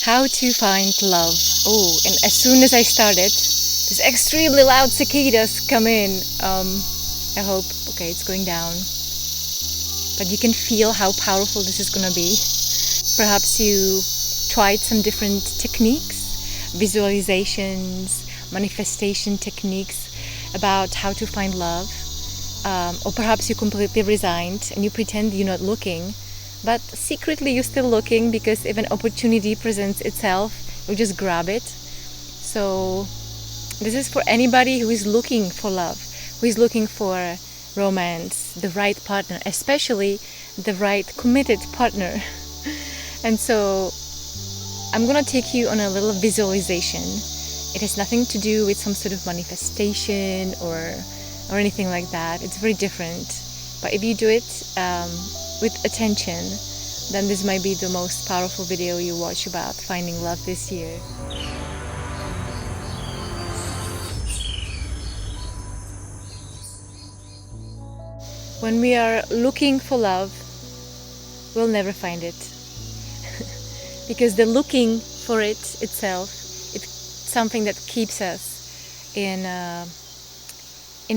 How to find love. Oh, and as soon as I started, these extremely loud cicadas come in. I hope, okay, it's going down. But you can feel how powerful this is gonna be. Perhaps you tried some different techniques, visualizations, manifestation techniques about how to find love. Or perhaps you completely resigned and you pretend you're not looking, but secretly you're still looking, because if an opportunity presents itself, you just grab it. So this is for anybody who is looking for love, who is looking for romance, the right partner, especially the right committed partner. And so I'm gonna take you on a little visualization. It has nothing to do with some sort of manifestation or anything like that. It's very different. But if you do it with attention, then this might be the most powerful video you watch about finding love this year. When we are looking for love, we'll never find it. Because the looking for it itself, it's something that keeps us in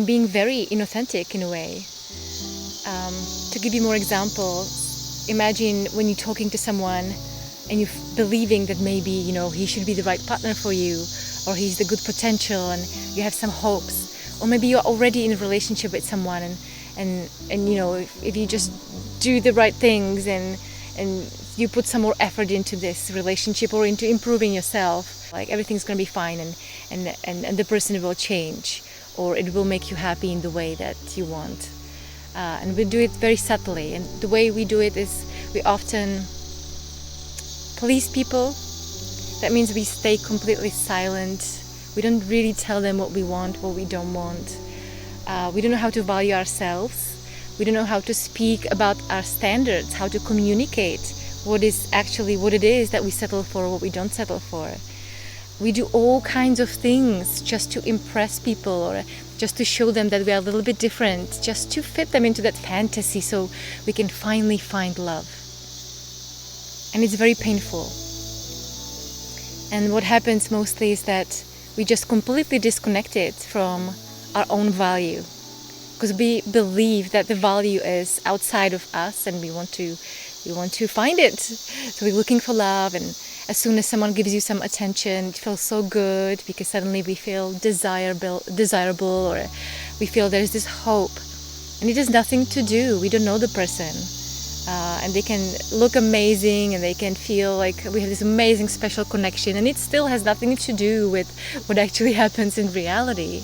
being very inauthentic in a way. To give you more examples, imagine when you're talking to someone and you're believing that maybe, he should be the right partner for you, or he's the good potential, and you have some hopes. Or maybe you're already in a relationship with someone, and if you just do the right things and you put some more effort into this relationship or into improving yourself, like everything's gonna be fine, and the person will change, or it will make you happy in the way that you want. And we do it very subtly, and the way we do it is we often please people. That means we stay completely silent. We don't really tell them what we want, what we don't want. We don't know how to value ourselves. We don't know how to speak about our standards, how to communicate what is actually what it is that we settle for, what we don't settle for. We do all kinds of things just to impress people, or just to show them that we are a little bit different, just to fit them into that fantasy so we can finally find love. And it's very painful. And what happens mostly is that we just completely disconnected from our own value, because we believe that the value is outside of us, and we want to find it. So we're looking for love, and as soon as someone gives you some attention, it feels so good, because suddenly we feel desirable, or we feel there's this hope. And it has nothing to do, we don't know the person. And they can look amazing, and they can feel like we have this amazing special connection, and it still has nothing to do with what actually happens in reality,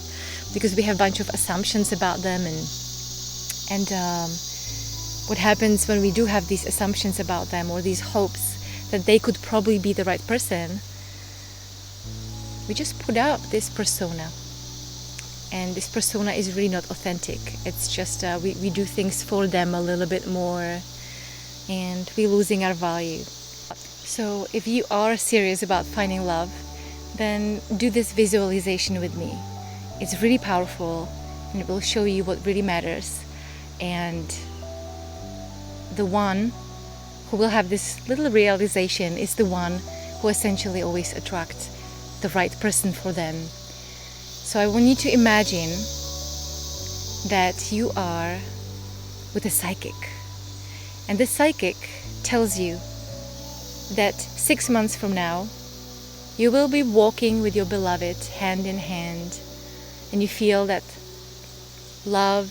because we have a bunch of assumptions about them. And what happens when we do have these assumptions about them, or these hopes that they could probably be the right person, we just put up this persona, and this persona is really not authentic. It's just we do things for them a little bit more, and we're losing our value. So if you are serious about finding love, then do this visualization with me. It's really powerful, and it will show you what really matters. And the one who will have this little realization is the one who essentially always attracts the right person for them. So I want you to imagine that you are with a psychic, and the psychic tells you that 6 months from now you will be walking with your beloved hand in hand, and you feel that love,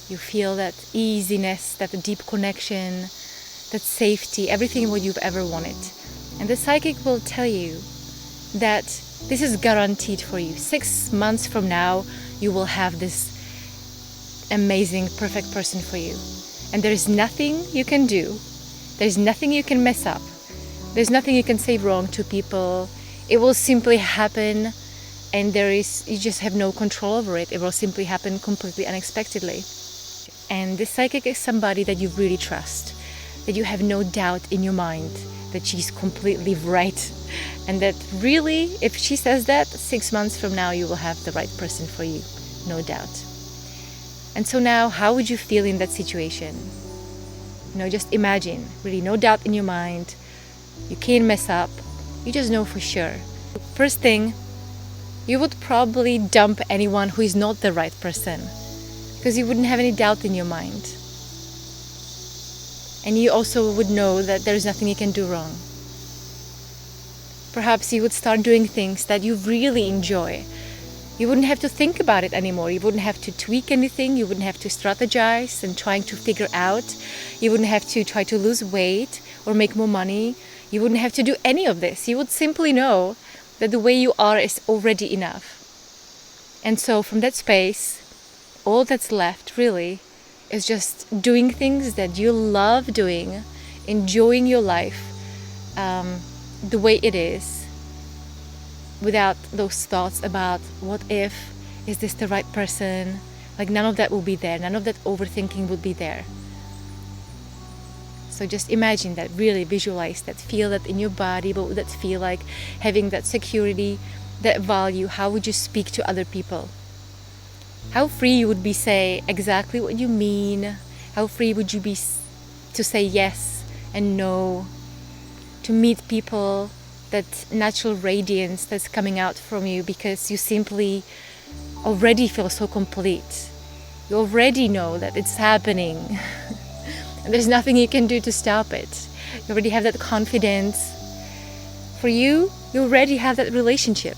you feel that easiness, that deep connection, that safety, everything what you've ever wanted. And the psychic will tell you that this is guaranteed for you. 6 months from now, you will have this amazing, perfect person for you. And there is nothing you can do. There's nothing you can mess up. There's nothing you can say wrong to people. It will simply happen, and you just have no control over it. It will simply happen completely unexpectedly. And this psychic is somebody that you really trust, that you have no doubt in your mind that she's completely right, and that really, if she says that, 6 months from now you will have the right person for you, no doubt. And so now, how would you feel in that situation? Just imagine, really no doubt in your mind, you can't mess up, You just know for sure. First thing, you would probably dump anyone who is not the right person, because you wouldn't have any doubt in your mind. And you also would know that there's nothing you can do wrong. Perhaps you would start doing things that you really enjoy. You wouldn't have to think about it anymore. You wouldn't have to tweak anything. You wouldn't have to strategize and trying to figure out. You wouldn't have to try to lose weight or make more money. You wouldn't have to do any of this. You would simply know that the way you are is already enough. And so from that space, all that's left really is just doing things that you love doing, enjoying your life the way it is, without those thoughts about what if, is this the right person? Like none of that will be there. None of that overthinking would be there. So just imagine that, really visualize that, feel that in your body. What would that feel like, having that security, that value? How would you speak to other people? How free you would be say exactly what you mean? How free would you be to say yes and no? To meet people, that natural radiance that's coming out from you because you simply already feel so complete. You already know that it's happening. And there's nothing you can do to stop it. You already have that confidence. For you, you already have that relationship.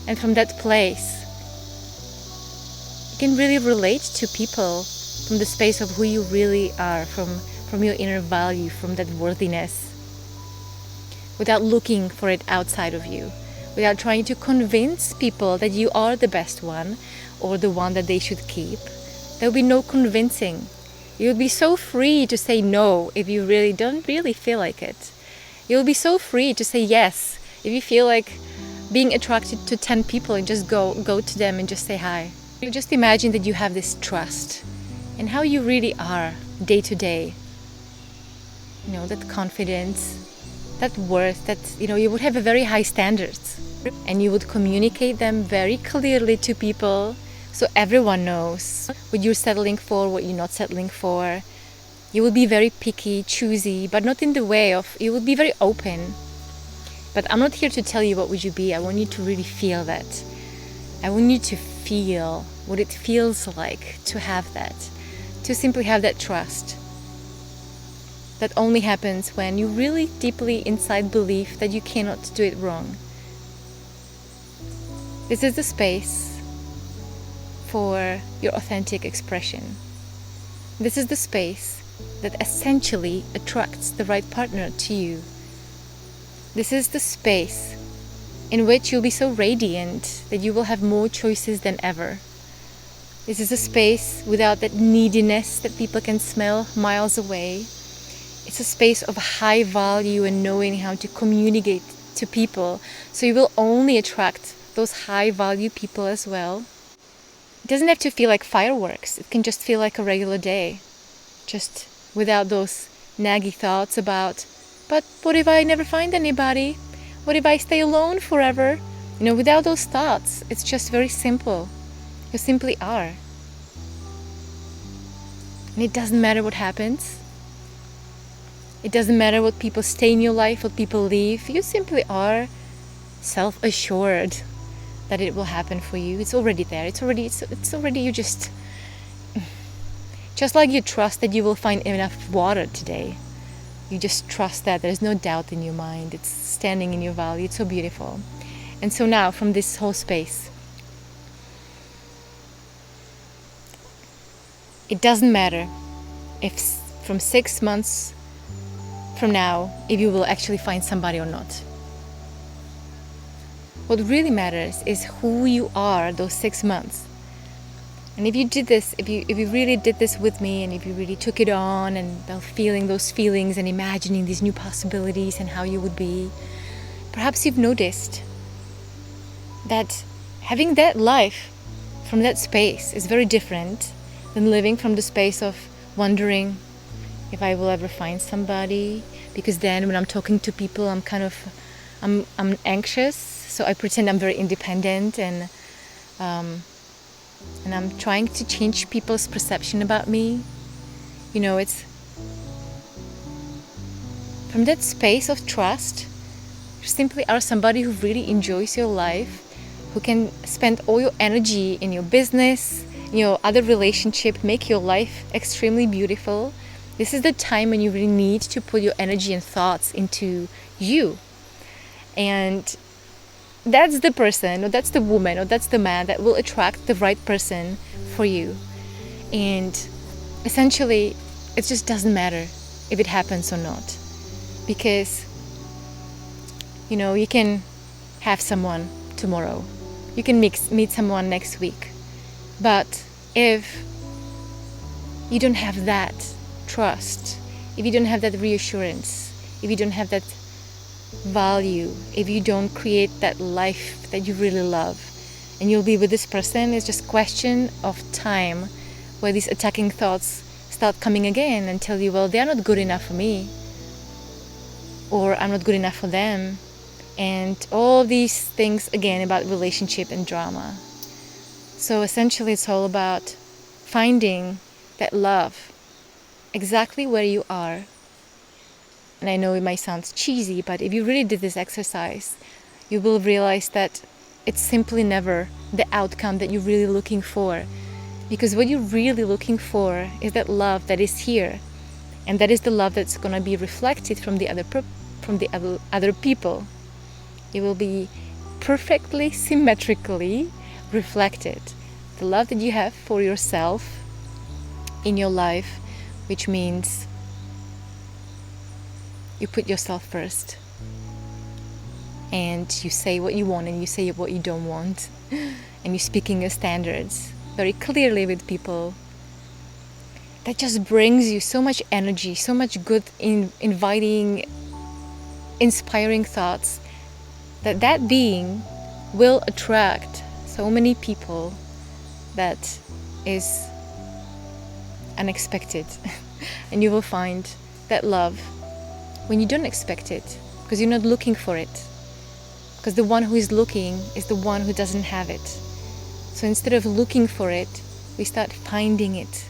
And from that place, you can really relate to people from the space of who you really are, from your inner value, from that worthiness, without looking for it outside of you, without trying to convince people that you are the best one or the one that they should keep. There will be no convincing. You'll be so free to say no if you really don't really feel like it. You'll be so free to say yes if you feel like being attracted to 10 people and just go to them and just say hi. You just imagine that you have this trust and how you really are day to day. You know, that confidence, that worth, that, you know, you would have a very high standards and you would communicate them very clearly to people. So everyone knows what you're settling for, what you're not settling for. You will be very picky, choosy, but not in the way of, you will be very open. But I'm not here to tell you what would you be. I want you to really feel that. I want you to feel what it feels like to have that, to simply have that trust. That only happens when you really deeply inside believe that you cannot do it wrong. This is the space for your authentic expression. This is the space that essentially attracts the right partner to you. This is the space in which you'll be so radiant that you will have more choices than ever. This is a space without that neediness that people can smell miles away. It's a space of high value and knowing how to communicate to people. So you will only attract those high value people as well. It doesn't have to feel like fireworks. It can just feel like a regular day. Just without those naggy thoughts about, but what if I never find anybody? What if I stay alone forever? You know, without those thoughts, it's just very simple. You simply are. And it doesn't matter what happens. It doesn't matter what people stay in your life, what people leave. You simply are self-assured that it will happen for you. It's already there. It's already you just like you trust that you will find enough water today. You just trust that. There's no doubt in your mind. It's standing in your value. It's so beautiful. And so now, from this whole space, it doesn't matter if from 6 months from now, if you will actually find somebody or not. What really matters is who you are those 6 months. And if you did this, if you really did this with me, and if you really took it on and feeling those feelings and imagining these new possibilities and how you would be, perhaps you've noticed that having that life from that space is very different than living from the space of wondering if I will ever find somebody. Because then when I'm talking to people, I'm anxious, so I pretend I'm very independent and I'm trying to change people's perception about me. You know, it's from that space of trust, You simply are somebody who really enjoys your life, who can spend all your energy in your business, in your other relationship, make your life extremely beautiful. This is the time when you really need to put your energy and thoughts into you. And that's the person, or that's the woman, or that's the man that will attract the right person for you. And essentially, it just doesn't matter if it happens or not. Because, you can have someone tomorrow. You can meet someone next week. But if you don't have that trust, if you don't have that reassurance, if you don't have that value, if you don't create that life that you really love, and you'll be with this person, it's just a question of time where these attacking thoughts start coming again and tell you, well, they're not good enough for me, or I'm not good enough for them, and all these things again about relationship and drama. So essentially it's all about finding that love exactly where you are. And I know it might sound cheesy, but if you really did this exercise, you will realize that it's simply never the outcome that you're really looking for. Because what you're really looking for is that love that is here, and that is the love that's going to be reflected from the other people. It will be perfectly symmetrically reflected. The love that you have for yourself in your life, which means you put yourself first, and you say what you want and you say what you don't want, and you're speaking your standards very clearly with people. That just brings you so much energy, so much good, inviting, inspiring thoughts, that being will attract so many people that is unexpected. And you will find that love when you don't expect it, because you're not looking for it, because the one who is looking is the one who doesn't have it. So instead of looking for it, we start finding it,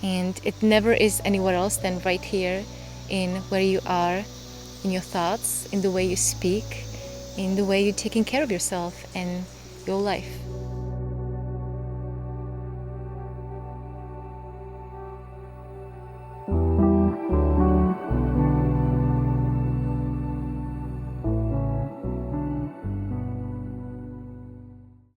and it never is anywhere else than right here, in where you are, in your thoughts, in the way you speak, in the way you're taking care of yourself and your life.